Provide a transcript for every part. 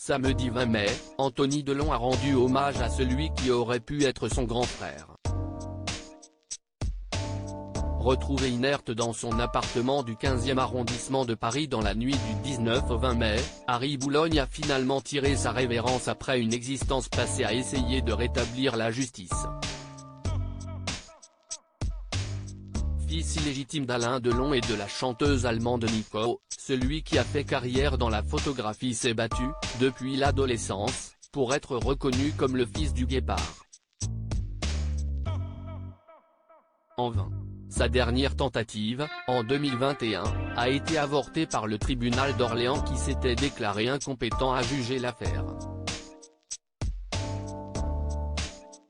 Samedi 20 mai, Anthony Delon a rendu hommage à celui qui aurait pu être son grand frère. Retrouvé inerte dans son appartement du 15e arrondissement de Paris dans la nuit du 19 au 20 mai, Harry Boulogne a finalement tiré sa révérence après une existence passée à essayer de rétablir la justice. Fils illégitime d'Alain Delon et de la chanteuse allemande Nico, celui qui a fait carrière dans la photographie s'est battu, depuis l'adolescence, pour être reconnu comme le fils du guépard. En vain. Sa dernière tentative, en 2021, a été avortée par le tribunal d'Orléans qui s'était déclaré incompétent à juger l'affaire.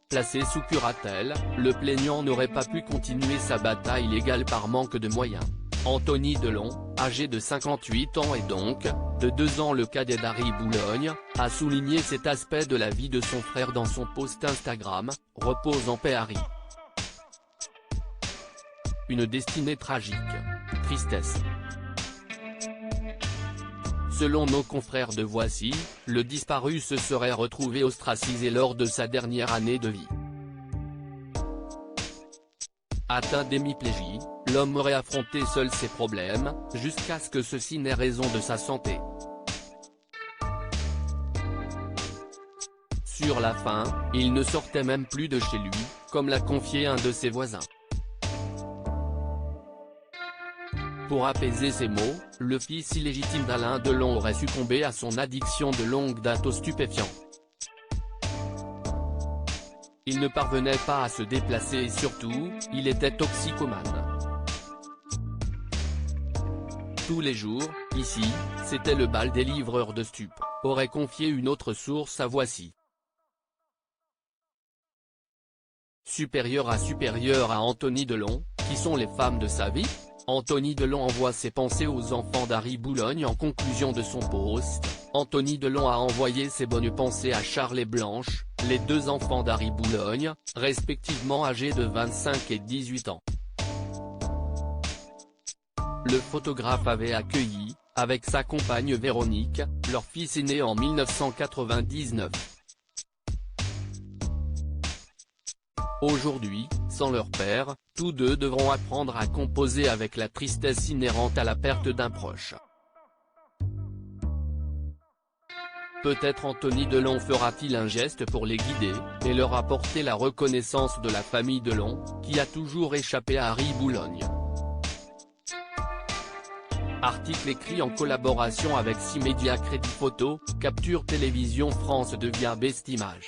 Placé sous curatelle, le plaignant n'aurait pas pu continuer sa bataille légale par manque de moyens. Anthony Delon, âgé de 58 ans et donc, de 2 ans le cadet d'Harry Boulogne, a souligné cet aspect de la vie de son frère dans son post Instagram, « Repose en paix Harry. Une destinée tragique. Tristesse. » Selon nos confrères de Voici, le disparu se serait retrouvé ostracisé lors de sa dernière année de vie. Atteint d'hémiplégie, l'homme aurait affronté seul ses problèmes, jusqu'à ce que ceci n'ait raison de sa santé. Sur la fin, il ne sortait même plus de chez lui, comme l'a confié un de ses voisins. Pour apaiser ses maux, le fils illégitime d'Alain Delon aurait succombé à son addiction de longue date aux stupéfiants. Il ne parvenait pas à se déplacer et surtout, il était toxicomane. Tous les jours, ici, c'était le bal des livreurs de stupes, aurait confié une autre source à Voici. Supérieur à Anthony Delon, qui sont les femmes de sa vie ? Anthony Delon envoie ses pensées aux enfants d'Harry Boulogne en conclusion de son post. Anthony Delon a envoyé ses bonnes pensées à Charles et Blanche, les 2 enfants d'Harry Boulogne, respectivement âgés de 25 et 18 ans. Le photographe avait accueilli, avec sa compagne Véronique, leur fils aîné en 1999. Aujourd'hui, sans leur père, tous deux devront apprendre à composer avec la tristesse inhérente à la perte d'un proche. Peut-être Anthony Delon fera-t-il un geste pour les guider, et leur apporter la reconnaissance de la famille Delon, qui a toujours échappé à Harry Boulogne. Article écrit en collaboration avec 6 médias Crédit Photo, Capture Télévision France devient Best Image.